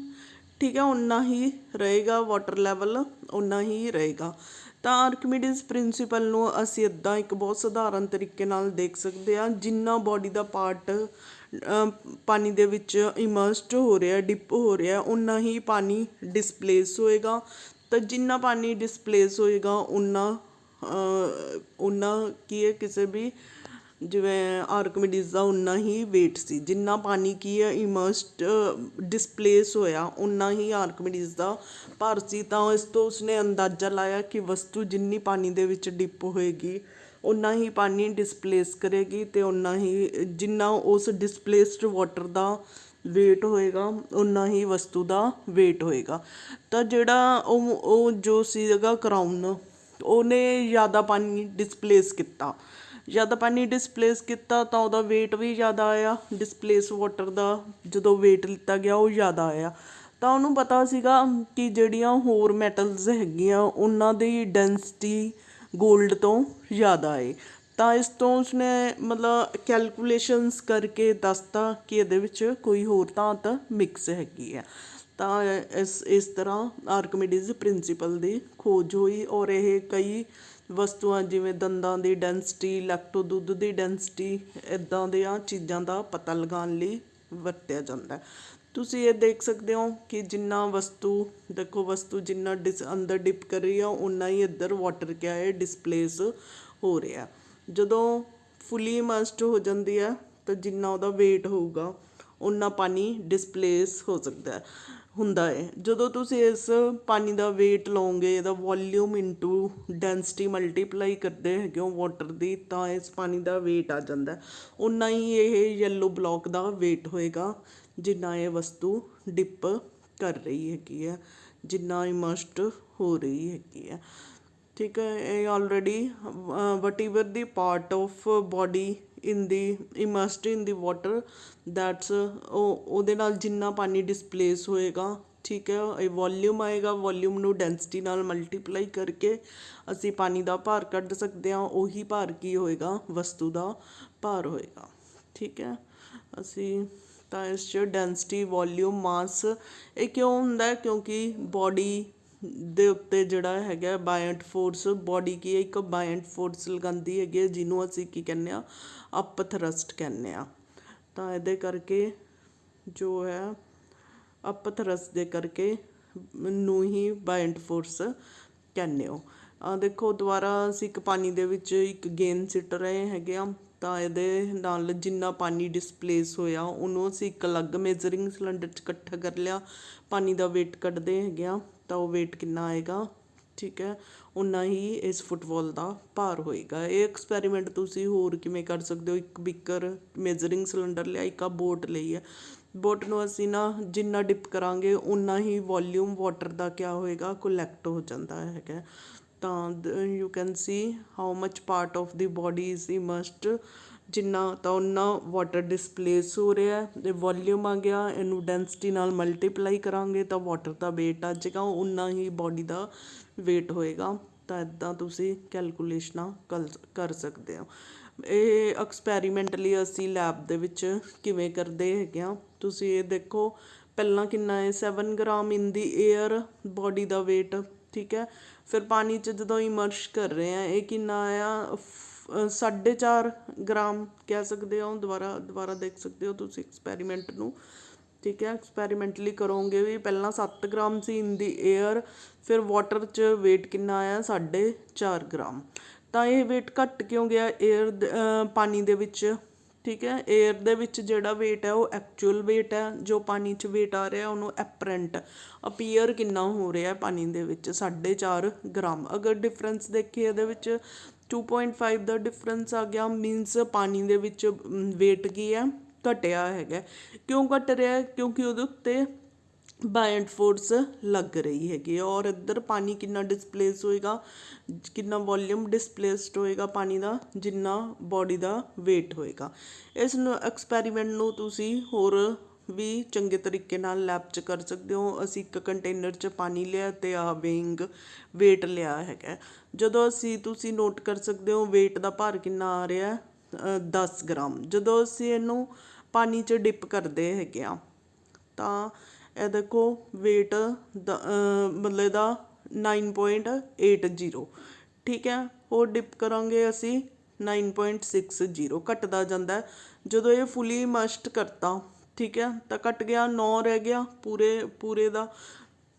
ਠੀਕ ਹੈ ਓਨਾ ਹੀ ਰਹੇਗਾ, ਵਾਟਰ ਲੈਵਲ ਓਨਾ ਹੀ ਰਹੇਗਾ। ਤਾਂ ਆਰਕਮੀਡੀਜ਼ ਪ੍ਰਿੰਸੀਪਲ ਨੂੰ ਅਸੀਂ ਇੱਦਾਂ ਇੱਕ ਬਹੁਤ ਸਧਾਰਨ ਤਰੀਕੇ ਨਾਲ ਦੇਖ ਸਕਦੇ ਹਾਂ। ਜਿੰਨਾ ਬੋਡੀ ਦਾ ਪਾਰਟ ਪਾਣੀ ਦੇ ਵਿੱਚ ਇਮਰਸਡ ਹੋ ਰਿਹਾ, ਡਿਪ ਹੋ ਰਿਹਾ, ਓਨਾ ਹੀ ਪਾਣੀ ਡਿਸਪਲੇਸ ਹੋਏਗਾ। ਤਾਂ ਜਿੰਨਾ ਪਾਣੀ ਡਿਸਪਲੇਸ ਹੋਏਗਾ ਓਨਾ ਕੀ ਹੈ, ਕਿਸੇ ਵੀ ਜਿਵੇਂ ਆਰਕਮੀਡੀਜ਼ ਦਾ ਓਨਾ ਹੀ ਵੇਟ ਸੀ। ਜਿੰਨਾ ਪਾਣੀ ਕੀ ਹੈ ਇਮਰਸਡ ਡਿਸਪਲੇਸ ਹੋਇਆ ਓਨਾ ਹੀ ਆਰਕਮੀਡੀਜ਼ ਦਾ ਭਾਰ ਸੀ। ਤਾਂ ਇਸ ਤੋਂ ਉਸਨੇ ਅੰਦਾਜ਼ਾ ਲਾਇਆ ਕਿ ਵਸਤੂ ਜਿੰਨੀ ਪਾਣੀ ਦੇ ਵਿੱਚ ਡਿਪ ਹੋਏਗੀ ਓਨਾ ਹੀ ਪਾਣੀ ਡਿਸਪਲੇਸ ਕਰੇਗੀ, ਅਤੇ ਓਨਾ ਹੀ ਜਿੰਨਾ ਉਸ ਡਿਸਪਲੇਸਡ ਵਾਟਰ ਦਾ ਵੇਟ ਹੋਏਗਾ ਓਨਾ ਹੀ ਵਸਤੂ ਦਾ ਵੇਟ ਹੋਏਗਾ। ਤਾਂ ਜਿਹੜਾ ਉਹ ਜੋ ਸੀਗਾ ਕਰਾਊਨ, ਉਹਨੇ ਜ਼ਿਆਦਾ ਪਾਣੀ ਡਿਸਪਲੇਸ ਕੀਤਾ। ਜ਼ਿਆਦਾ ਪਾਣੀ ਡਿਸਪਲੇਸ ਕੀਤਾ ਤਾਂ ਉਹਦਾ ਵੇਟ ਵੀ ਜ਼ਿਆਦਾ ਆਇਆ। ਡਿਸਪਲੇਸ ਵਾਟਰ ਦਾ ਜਦੋਂ ਵੇਟ ਲਿੱਤਾ ਗਿਆ ਉਹ ਜ਼ਿਆਦਾ ਆਇਆ। ਤਾਂ ਉਹਨੂੰ ਪਤਾ ਸੀਗਾ ਕਿ ਜਿਹੜੀਆਂ ਹੋਰ ਮੈਟਲਸ ਹੈਗੀਆਂ ਉਹਨਾਂ ਦੀ ਡੈਂਸਿਟੀ ਗੋਲਡ ਤੋਂ ਜ਼ਿਆਦਾ ਹੈ। ਤਾਂ ਇਸ ਤੋਂ ਉਸਨੇ ਮਤਲਬ ਕੈਲਕੂਲੇਸ਼ਨਸ ਕਰਕੇ ਦੱਸਤਾ ਕਿ ਇਹਦੇ ਵਿੱਚ ਕੋਈ ਹੋਰ ਧਾਤ ਮਿਕਸ ਹੈਗੀ ਹੈ। ਤਾਂ ਇਸ ਤਰ੍ਹਾਂ ਆਰਕਮੀਡੀਜ਼ ਪ੍ਰਿੰਸੀਪਲ ਦੀ ਖੋਜ ਹੋਈ। ਔਰ ਇਹ ਕਈ ਵਸਤੂਆਂ ਜਿਵੇਂ ਦੰਦਾਂ ਦੀ ਡੈਂਸਿਟੀ, ਲੈਕਟੋ ਦੁੱਧ ਦੀ ਡੈਂਸਿਟੀ, ਇੱਦਾਂ ਦੀਆਂ ਚੀਜ਼ਾਂ ਦਾ ਪਤਾ ਲਗਾਉਣ ਲਈ ਵਰਤਿਆ ਜਾਂਦਾ। ਤੁਸੀਂ ਇਹ ਦੇਖ ਸਕਦੇ ਹੋ ਕਿ ਜਿੰਨਾ ਵਸਤੂ ਜਿੰਨਾ ਅੰਦਰ ਡਿਪ ਕਰ ਰਹੀ ਆ ਓਨਾ ਹੀ ਇੱਧਰ ਵਾਟਰ ਕਿਆ ਹੈ, ਡਿਸਪਲੇਸ ਹੋ ਰਿਹਾ। ਜਦੋਂ ਫੁੱਲੀ ਇਮਰਸਡ ਹੋ ਜਾਂਦੀ ਹੈ ਤਾਂ ਜਿੰਨਾ ਉਹਦਾ ਵੇਟ ਹੋਊਗਾ ਉਨਾ ਪਾਣੀ ਡਿਸਪਲੇਸ ਹੋ ਸਕਦਾ ਹੁੰਦਾ ਹੈ। ਜਦੋਂ ਤੁਸੀਂ ਇਸ ਪਾਣੀ ਦਾ ਵੇਟ ਲਓਗੇ, ਇਹਦਾ ਵੋਲਿਊਮ ਇਨਟੂ ਡੈਂਸਿਟੀ ਮਲਟੀਪਲਾਈ ਕਰਦੇ ਹੈਗੇ ਹੋ ਵਾਟਰ ਦੀ, ਤਾਂ ਇਸ ਪਾਣੀ ਦਾ ਵੇਟ ਆ ਜਾਂਦਾ। ਉਨਾ ਹੀ ਇਹ ਯੈਲੋ ਬਲੋਕ ਦਾ ਵੇਟ ਹੋਏਗਾ ਜਿੰਨਾ ਇਹ ਵਸਤੂ ਡਿਪ ਕਰ ਰਹੀ ਹੈਗੀ ਹੈ, ਜਿੰਨਾ ਇਮਰਸਡ ਹੋ ਰਹੀ ਹੈਗੀ ਹੈ। ਠੀਕ ਹੈ, ਇਹ already what ਈਵਰ the part of body in the ਇਮਰਸਡ in the water, that's ਉਹਦੇ ਨਾਲ ਜਿੰਨਾ ਪਾਣੀ ਡਿਸਪਲੇਸ ਹੋਏਗਾ, ਠੀਕ ਹੈ, ਇਹ ਵੋਲਿਊਮ ਆਏਗਾ। ਵੋਲਿਊਮ ਨੂੰ ਡੈਂਸਿਟੀ ਨਾਲ ਮਲਟੀਪਲਾਈ ਕਰਕੇ ਅਸੀਂ ਪਾਣੀ ਦਾ ਭਾਰ ਕੱਢ ਸਕਦੇ ਹਾਂ। ਉਹੀ ਭਾਰ ਕੀ ਹੋਏਗਾ? ਵਸਤੂ ਦਾ ਭਾਰ ਹੋਏਗਾ। ਠੀਕ ਹੈ, ਅਸੀਂ ਤਾਂ ਇਸ 'ਚ ਡੈਂਸਿਟੀ, ਵੋਲਿਊਮ, ਮਾਸ ਇਹ ਕਿਉਂ ਹੁੰਦਾ? ਕਿਉਂਕਿ ਬੋਡੀ ਦੇ ਉੱਤੇ ਜਿਹੜਾ ਹੈਗਾ ਬਾਇੰਟ ਫੋਰਸ, ਬੋਡੀ ਕੀ ਹੈ? ਇੱਕ ਬਾਇੰਟ ਫੋਰਸ ਲਗਾਉਂਦੀ ਹੈਗੀ ਹੈ, ਜਿਹਨੂੰ ਅਸੀਂ ਕੀ ਕਹਿੰਦੇ ਹਾਂ? ਅਪ ਥਰਸਟ ਕਹਿੰਦੇ ਹਾਂ। ਤਾਂ ਇਹਦੇ ਕਰਕੇ ਜੋ ਹੈ ਅਪ ਥਰਸਟ ਦੇ ਕਰਕੇ ਨੂੰ ਹੀ ਬਾਇੰਟ ਫੋਰਸ ਕਹਿੰਦੇ ਹੋ। ਦੇਖੋ ਦੁਬਾਰਾ ਅਸੀਂ ਇੱਕ ਪਾਣੀ ਦੇ ਵਿੱਚ ਇੱਕ ਗੇਂਦ ਸਿੱਟ ਰਹੇ ਹੈਗੇ ਆ, ਤਾਂ ਇਹਦੇ ਨਾਲ ਜਿੰਨਾ ਪਾਣੀ ਡਿਸਪਲੇਸ ਹੋਇਆ ਉਹਨੂੰ ਅਸੀਂ ਇੱਕ ਅਲੱਗ ਮੇਜ਼ਰਿੰਗ ਸਿਲੰਡਰ 'ਚ ਇਕੱਠਾ ਕਰ ਲਿਆ, ਪਾਣੀ ਦਾ ਵੇਟ ਕੱਢਦੇ ਹੈਗੇ ਆ, ਤਾਂ ਉਹ ਵੇਟ ਕਿੰਨਾ ਆਏਗਾ? ਠੀਕ ਹੈ, ਉਨਾ ਹੀ ਇਸ ਫੁੱਟਬਾਲ ਦਾ ਭਾਰ ਹੋਏਗਾ। ਇਹ ਐਕਸਪੈਰੀਮੈਂਟ ਤੁਸੀਂ ਹੋਰ ਕਿਵੇਂ ਕਰ ਸਕਦੇ ਹੋ? ਇੱਕ ਬਿੱਕਰ ਮੇਜ਼ਰਿੰਗ ਸਿਲੰਡਰ ਲਿਆ, ਇੱਕ ਆ ਬੋਟ ਲਈ ਹੈ, ਬੋਟ ਨੂੰ ਅਸੀਂ ਨਾ ਜਿੰਨਾ ਡਿਪ ਕਰਾਂਗੇ ਉਨਾ ਹੀ ਵੋਲਿਊਮ ਵਾਟਰ ਦਾ ਕਿਆ ਹੋਏਗਾ? ਕੋਲੈਕਟ ਹੋ ਜਾਂਦਾ ਹੈਗਾ। ਤਾਂ you can see how much part of the body is immersed, ਜਿੰਨਾ ਤਾਂ ਉਨਾ ਵਾਟਰ ਡਿਸਪਲੇਸ ਹੋ ਰਿਹਾ, ਅਤੇ ਵੋਲਿਊਮ ਆ ਗਿਆ। ਇਹਨੂੰ ਡੈਂਸਿਟੀ ਨਾਲ ਮਲਟੀਪਲਾਈ ਕਰਾਂਗੇ ਤਾਂ ਵਾਟਰ ਦਾ ਵੇਟ ਆ ਜਾਏਗਾ, ਉਨਾ ਹੀ ਬੋਡੀ ਦਾ ਵੇਟ ਹੋਏਗਾ। ਤਾਂ ਇੱਦਾਂ ਤੁਸੀਂ ਕੈਲਕੂਲੇਸ਼ਨਾਂ ਕਰ ਸਕਦੇ ਹੋ। ਇਹ ਐਕਸਪੈਰੀਮੈਂਟਲੀ ਅਸੀਂ ਲੈਬ ਦੇ ਵਿੱਚ ਕਿਵੇਂ ਕਰਦੇ ਹੈਗੇ ਹਾਂ, ਤੁਸੀਂ ਇਹ ਦੇਖੋ। ਪਹਿਲਾਂ ਕਿੰਨਾ ਹੈ? 7 ਗ੍ਰਾਮ ਇਨ ਦੀ ਏਅਰ ਬੋਡੀ ਦਾ ਵੇਟ, ਠੀਕ ਹੈ। ਫਿਰ ਪਾਣੀ 'ਚ ਜਦੋਂ ਇਮਰਸ਼ ਕਰ ਰਹੇ ਹਾਂ, ਇਹ ਕਿੰਨਾ ਆਇਆ? 4.5 ਗ੍ਰਾਮ ਕਹਿ ਸਕਦੇ ਹੋ। ਦੁਬਾਰਾ ਦੇਖ ਸਕਦੇ ਹੋ ਤੁਸੀਂ ਐਕਸਪੈਰੀਮੈਂਟ ਨੂੰ, ਠੀਕ ਹੈ। ਐਕਸਪੈਰੀਮੈਂਟਲੀ ਕਰੋਗੇ ਵੀ ਪਹਿਲਾਂ 7 ਗ੍ਰਾਮ ਸੀ ਇਨ ਦੀ ਏਅਰ, ਫਿਰ ਵਾਟਰ 'ਚ ਵੇਟ ਕਿੰਨਾ ਆਇਆ? 4.5 ਗ੍ਰਾਮ। ਤਾਂ ਇਹ ਵੇਟ ਘੱਟ ਕਿਉਂ ਗਿਆ ਏਅਰ ਪਾਣੀ ਦੇ ਵਿੱਚ? ਠੀਕ ਹੈ, ਏਅਰ ਦੇ ਵਿੱਚ ਜਿਹੜਾ ਵੇਟ ਹੈ ਉਹ ਐਕਚੁਅਲ ਵੇਟ ਹੈ, ਜੋ ਪਾਣੀ 'ਚ ਵੇਟ ਆ ਰਿਹਾ ਉਹਨੂੰ ਐਪਰੈਂਟ ਅਪੀਅਰ ਕਿੰਨਾ ਹੋ ਰਿਹਾ ਪਾਣੀ ਦੇ ਵਿੱਚ? 4.5 ਗ੍ਰਾਮ। ਅਗਰ ਡਿਫਰੈਂਸ ਦੇਖੀਏ ਇਹਦੇ ਵਿੱਚ 2.5 ਦਾ ਡਿਫਰੈਂਸ ਆ ਗਿਆ, ਮੀਨਸ ਪਾਣੀ ਦੇ ਵਿੱਚ ਵੇਟ ਕੀ ਹੈ? ਘਟਿਆ ਹੈਗਾ। ਕਿਉਂ ਘਟ ਰਿਹਾ? ਕਿਉਂਕਿ ਉਹਦੇ ਉੱਤੇ ਬਾਇੰਟ ਫੋਰਸ ਲੱਗ ਰਹੀ ਹੈਗੀ, ਔਰ ਇੱਧਰ ਪਾਣੀ ਕਿੰਨਾ ਡਿਸਪਲੇਸ ਹੋਏਗਾ? ਕਿੰਨਾ ਵੋਲਿਊਮ ਡਿਸਪਲੇਸਡ ਹੋਏਗਾ ਪਾਣੀ ਦਾ? ਜਿੰਨਾ ਬੋਡੀ ਦਾ ਵੇਟ ਹੋਏਗਾ। ਇਸ ਨੂੰ ਐਕਸਪੈਰੀਮੈਂਟ ਨੂੰ ਤੁਸੀਂ ਹੋਰ ਵੀ ਚੰਗੇ ਤਰੀਕੇ ਨਾਲ ਲੈਬ 'ਚ ਕਰ ਸਕਦੇ ਹੋ। ਅਸੀਂ ਇੱਕ ਕੰਟੇਨਰ 'ਚ ਪਾਣੀ ਲਿਆ ਅਤੇ ਵੇਇੰਗ ਵੇਟ ਲਿਆ ਹੈਗਾ। ਜਦੋਂ ਤੁਸੀਂ ਨੋਟ ਕਰ ਸਕਦੇ ਹੋ ਵੇਟ ਦਾ ਭਾਰ ਕਿੰਨਾ ਆ ਰਿਹਾ? 10 ਗ੍ਰਾਮ। ਜਦੋਂ ਅਸੀਂ ਇਹਨੂੰ ਪਾਣੀ 'ਚ ਡਿਪ ਕਰਦੇ ਹੈਗੇ ਆ, ਤਾਂ ਇਹ ਦੇਖੋ ਵੇਟ ਦਾ ਮਤਲਬ ਇਹਦਾ 9.80, ਠੀਕ ਹੈ। ਹੋਰ ਡਿਪ ਕਰਾਂਗੇ ਅਸੀਂ 9.60, ਘਟਦਾ ਜਾਂਦਾ। ਜਦੋਂ ਇਹ ਫੁੱਲੀ ਇਮਰਸਡ ਕਰਤਾ, ਠੀਕ ਹੈ, ਤਾਂ ਘਟ ਗਿਆ, 9 ਰਹਿ ਗਿਆ ਪੂਰੇ ਦਾ।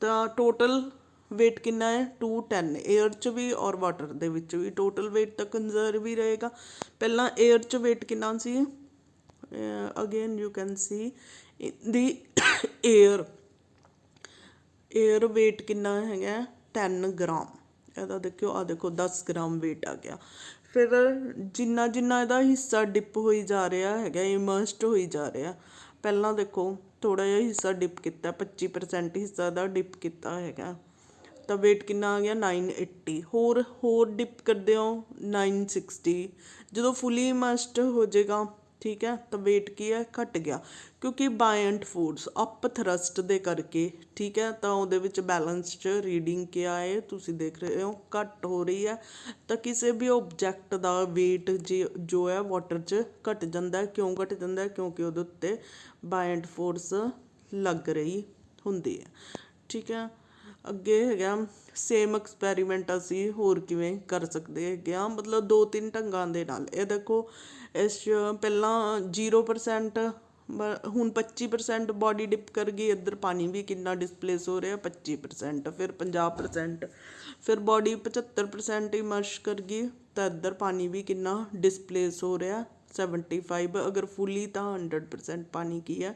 ਤਾਂ ਟੋਟਲ ਵੇਟ ਕਿੰਨਾ ਹੈ? 210। ਏਅਰ 'ਚ ਵੀ ਔਰ ਵਾਟਰ ਦੇ ਵਿੱਚ ਵੀ ਟੋਟਲ ਵੇਟ ਤਾਂ ਕੰਜ਼ਰਵ ਹੀ ਰਹੇਗਾ। ਪਹਿਲਾਂ ਏਅਰ 'ਚ ਵੇਟ ਕਿੰਨਾ ਸੀ? Again you can see the air wait ਕਿੰਨਾ ਹੈਗਾ? 10 ਗ੍ਰਾਮ। ਇਹਦਾ ਦੇਖਿਓ, ਆਹ ਦੇਖੋ 10 ਗ੍ਰਾਮ ਵੇਟ ਆ ਗਿਆ। ਫਿਰ ਜਿੰਨਾ ਇਹਦਾ ਹਿੱਸਾ ਡਿਪ ਹੋਈ ਜਾ ਰਿਹਾ ਹੈਗਾ, ਇਮਰਸਡ ਹੋਈ ਜਾ ਰਿਹਾ। ਪਹਿਲਾਂ ਦੇਖੋ ਥੋੜ੍ਹਾ ਜਿਹਾ ਹਿੱਸਾ ਡਿਪ ਕੀਤਾ, 25% ਹਿੱਸਾ ਦਾ ਡਿਪ ਕੀਤਾ ਹੈਗਾ, ਤਾਂ ਵੇਟ ਕਿੰਨਾ ਆ ਗਿਆ? 980। ਹੋਰ ਡਿਪ ਕਰਦੇ ਹੋ 960। ਜਦੋਂ ਫੁੱਲੀ ਇਮਰਸਡ ਹੋ ਜਾਏਗਾ, ਠੀਕ ਹੈ, ਤਾਂ ਵੇਟ ਕੀ ਹੈ? ਘਟ ਗਿਆ, ਕਿਉਂਕਿ ਬਾਇੰਟ ਫੋਰਸ ਅਪ ਥਰਸਟ ਦੇ ਕਰਕੇ, ਠੀਕ ਹੈ। ਤਾਂ ਉਹਦੇ ਵਿੱਚ ਬੈਲੈਂਸ 'ਚ ਰੀਡਿੰਗ ਕਿਆ ਹੈ? ਤੁਸੀਂ ਦੇਖ ਰਹੇ ਹੋ ਘੱਟ ਹੋ ਰਹੀ ਹੈ। ਤਾਂ ਕਿਸੇ ਵੀ ਓਬਜੈਕਟ ਦਾ ਵੇਟ ਜੋ ਹੈ ਵਾਟਰ 'ਚ ਘਟ ਜਾਂਦਾ। ਕਿਉਂ ਘਟ ਜਾਂਦਾ? ਕਿਉਂਕਿ ਉਹਦੇ ਉੱਤੇ ਬਾਇੰਟ ਫੋਰਸ ਲੱਗ ਰਹੀ ਹੁੰਦੀ ਹੈ, ਠੀਕ ਹੈ। ਅੱਗੇ ਹੈਗਾ ਸੇਮ ਐਕਸਪੈਰੀਮੈਂਟ ਅਸੀਂ ਹੋਰ ਕਿਵੇਂ ਕਰ ਸਕਦੇ ਹੈਗੇ ਹਾਂ, ਮਤਲਬ 2-3 ਢੰਗਾਂ ਦੇ ਨਾਲ। ਇਹ ਦੇਖੋ ਇਸ 'ਚ ਪਹਿਲਾਂ 0%, ਹੁਣ 25% ਬੋਡੀ ਡਿਪ ਕਰ ਗਈ। ਇੱਧਰ ਪਾਣੀ ਵੀ ਕਿੰਨਾ ਡਿਸਪਲੇਸ ਹੋ ਰਿਹਾ? 25%। ਫਿਰ 50%, ਫਿਰ ਬੋਡੀ 75% ਇਮਰਸ਼ ਕਰ ਗਈ, ਤਾਂ ਇੱਧਰ ਪਾਣੀ ਵੀ ਕਿੰਨਾ ਡਿਸਪਲੇਸ ਹੋ ਰਿਹਾ? 75, ਅਗਰ ਫੁੱਲੀ ਤਾਂ 100% ਪਾਣੀ ਕੀ ਹੈ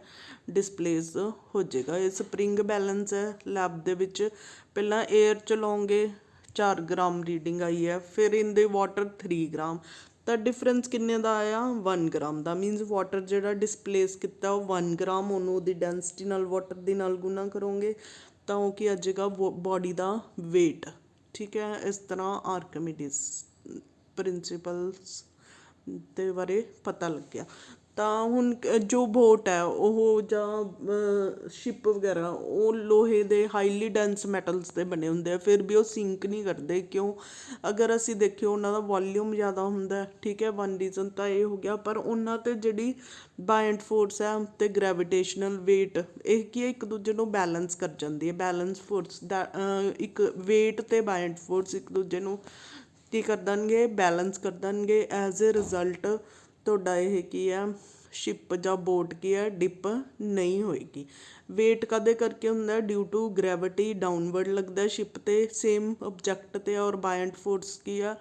ਡਿਸਪਲੇਸ ਹੋ ਜਾਏਗਾ। ਇਹ ਸਪਰਿੰਗ ਬੈਲੈਂਸ ਹੈ। ਲੈਬ ਦੇ ਵਿੱਚ ਪਹਿਲਾਂ 에ਅਰ ਚਲਾਉਂਗੇ 4 ਗ੍ਰਾਮ ਰੀਡਿੰਗ ਆਈ ਹੈ, ਫਿਰ ਇਨ ਵਾਟਰ 3 ਗ੍ਰਾਮ, ਤਾਂ ਡਿਫਰੈਂਸ ਕਿੰਨੇ ਦਾ ਆਇਆ 1 ਗ੍ਰਾਮ ਦਾ। ਮੀਨਸ ਵਾਟਰ ਜਿਹੜਾ ਡਿਸਪਲੇਸ ਕੀਤਾ ਉਹ 1 ਗ੍ਰਾਮ, ਉਹਨੂੰ ਉਹਦੀ ਡੈਂਸਿਟੀ ਨਾਲ ਵਾਟਰ ਦੇ ਨਾਲ ਗੁਣਾ ਕਰੋਗੇ ਤਾਂ ਉਹ ਕੀ ਆ ਜਾਏਗਾ ਬੋਡੀ ਦਾ ਵੇਟ। ਠੀਕ ਹੈ, ਇਸ ਤਰ੍ਹਾਂ ਆਰਕਮੀਡੀਜ਼ ਪ੍ਰਿੰਸੀਪਲਸ ਦੇ ਬਾਰੇ ਪਤਾ ਲੱਗਿਆ। ਤਾਂ ਹੁਣ ਜੋ ਬੋਟ ਹੈ ਉਹ ਜਾਂ ਸ਼ਿਪ ਵਗੈਰਾ ਉਹ ਲੋਹੇ ਦੇ ਹਾਈਲੀ ਡੈਂਸ ਮੈਟਲਸ ਦੇ ਬਣੇ ਹੁੰਦੇ ਆ, ਫਿਰ ਵੀ ਉਹ ਸਿੰਕ ਨਹੀਂ ਕਰਦੇ। ਕਿਉਂ? ਅਗਰ ਅਸੀਂ ਦੇਖੀਏ ਉਹਨਾਂ ਦਾ ਵੋਲੀਊਮ ਜ਼ਿਆਦਾ ਹੁੰਦਾ। ਠੀਕ ਹੈ, ਵਨ ਰੀਜ਼ਨ ਤਾਂ ਇਹ ਹੋ ਗਿਆ। ਪਰ ਉਹਨਾਂ 'ਤੇ ਜਿਹੜੀ ਬਾਇੰਟ ਫੋਰਸ ਹੈ ਅਤੇ ਗ੍ਰੈਵੀਟੇਸ਼ਨਲ ਵੇਟ, ਇਹ ਕੀ ਹੈ ਇੱਕ ਦੂਜੇ ਨੂੰ ਬੈਲੈਂਸ ਕਰ ਜਾਂਦੀ ਹੈ। ਬੈਲੈਂਸ ਫੋਰਸ ਦਾ ਇੱਕ ਵੇਟ ਅਤੇ ਬਾਇੰਟ ਫੋਰਸ ਇੱਕ ਦੂਜੇ ਨੂੰ ਕੀ ਕਰ ਦੇਣਗੇ, ਬੈਲੈਂਸ ਕਰ ਦੇਣਗੇ। ਐਜ਼ ਏ ਰਿਜ਼ਲਟ ਤੁਹਾਡਾ ਇਹ ਕੀ ਹੈ ਸ਼ਿਪ ਜਾਂ ਬੋਟ ਕੀ ਹੈ ਡਿਪ ਨਹੀਂ ਹੋਏਗੀ। ਵੇਟ ਕਾਹਦੇ ਕਰਕੇ ਹੁੰਦਾ? ਡਿਊ ਟੂ ਗ੍ਰੈਵਿਟੀ ਡਾਊਨਵਰਡ ਲੱਗਦਾ ਸ਼ਿਪ 'ਤੇ ਸੇਮ ਓਬਜੈਕਟ 'ਤੇ, ਔਰ ਬਾਇੰਟ ਫੋਰਸ ਕੀ ਆ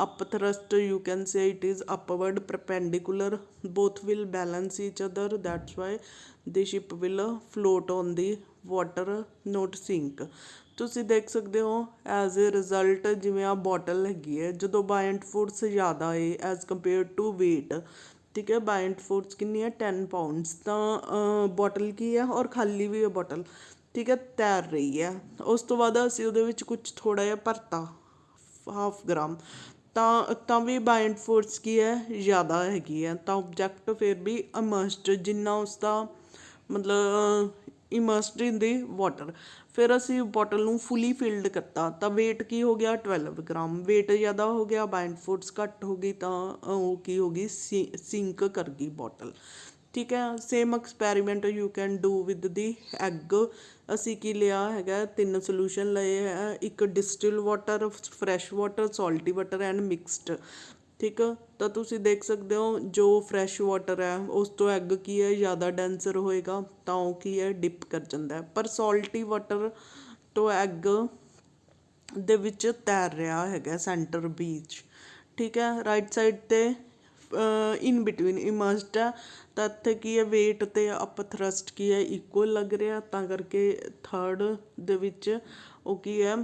upthrust, you can say it is upward perpendicular, both will balance each other, that's why the ship will float on the water not sink. ਤੁਸੀਂ ਦੇਖ ਸਕਦੇ ਹੋ ਐਜ਼ ਏ ਰਿਜ਼ਲਟ ਜਿਵੇਂ ਆ ਬੋਟਲ ਹੈਗੀ ਹੈ, ਜਦੋਂ ਬਾਇੰਟ ਫੋਰਸ ਜ਼ਿਆਦਾ ਹੈ ਐਜ਼ ਕੰਪੇਅਰ ਟੂ ਵੇਟ, ਠੀਕ ਹੈ, ਬਾਇੰਟ ਫੋਰਸ ਕਿੰਨੀ ਹੈ 10 ਪਾਊਂਡਸ, ਤਾਂ ਬੋਟਲ ਕੀ ਹੈ ਔਰ ਖਾਲੀ ਵੀ ਹੈ ਬੋਟਲ, ਠੀਕ ਹੈ, ਤੈਰ ਰਹੀ ਹੈ। ਉਸ ਤੋਂ ਬਾਅਦ ਅਸੀਂ ਉਹਦੇ ਵਿੱਚ ਕੁਛ ਥੋੜ੍ਹਾ ਜਿਹਾ ਭਰਤਾ 1/2 ਗ੍ਰਾਮ, ਤਾਂ ਵੀ ਬਾਇੰਟ ਫੋਰਸ ਕੀ ਹੈ ਜ਼ਿਆਦਾ ਹੈਗੀ ਹੈ, ਤਾਂ ਓਬਜੈਕਟ ਫਿਰ ਵੀ ਇਮਰਸਡ ਜਿੰਨਾ ਉਸਦਾ ਮਤਲਬ ਇਮਰਸਡ ਇਨ ਦੀ ਵਾਟਰ। ਫਿਰ ਅਸੀਂ ਬੋਟਲ ਨੂੰ ਫੁੱਲੀ ਫਿਲਡ ਕਰਤਾ ਤਾਂ ਵੇਟ ਕੀ ਹੋ ਗਿਆ 12 ਗ੍ਰਾਮ, ਵੇਟ ਜ਼ਿਆਦਾ ਹੋ ਗਿਆ, ਬਾਇੰਡ ਫੋਰਸ ਘੱਟ ਹੋ ਗਈ, ਤਾਂ ਉਹ ਕੀ ਹੋ ਗਈ ਸਿੰਕ ਕਰ ਗਈ ਬੋਟਲ। ਠੀਕ ਹੈ, same experiment you can do with the egg. ਅਸੀਂ ਕੀ ਲਿਆ ਹੈਗਾ 3 ਸੋਲਿਊਸ਼ਨ ਲਏ ਹੈ, ਇੱਕ distil water, fresh water, salty water and mixed. ਠੀਕ, ਤਾਂ ਤੁਸੀਂ ਦੇਖ ਸਕਦੇ ਹੋ ਜੋ ਫਰੈਸ਼ ਵਾਟਰ ਹੈ ਉਸ ਤੋਂ ਐਗ ਕੀ ਹੈ ਜ਼ਿਆਦਾ ਡੈਂਸਰ ਹੋਏਗਾ, ਤਾਂ ਉਹ ਕੀ ਹੈ ਡਿਪ ਕਰ ਜਾਂਦਾ ਹੈ। ਪਰ ਸੋਲਟੀ ਵਾਟਰ ਤੋਂ ਐਗ ਦੇ ਵਿੱਚ ਤੈਰ ਰਿਹਾ ਹੈਗਾ ਸੈਂਟਰ ਬੀਚ। ਠੀਕ ਹੈ, ਰਾਈਟ ਸਾਈਡ 'ਤੇ ਇਨ ਬਿਟਵੀਨ ਇਮਰਸਡ ਹੈ, ਤਾਂ ਇੱਥੇ ਕੀ ਹੈ ਵੇਟ ਅਤੇ ਅਪ ਥਰਸਟ ਕੀ ਹੈ ਇਕੁਅਲ ਲੱਗ ਰਿਹਾ, ਤਾਂ ਕਰਕੇ ਥਰਡ ਦੇ ਵਿੱਚ ਉਹ ਕੀ ਹੈ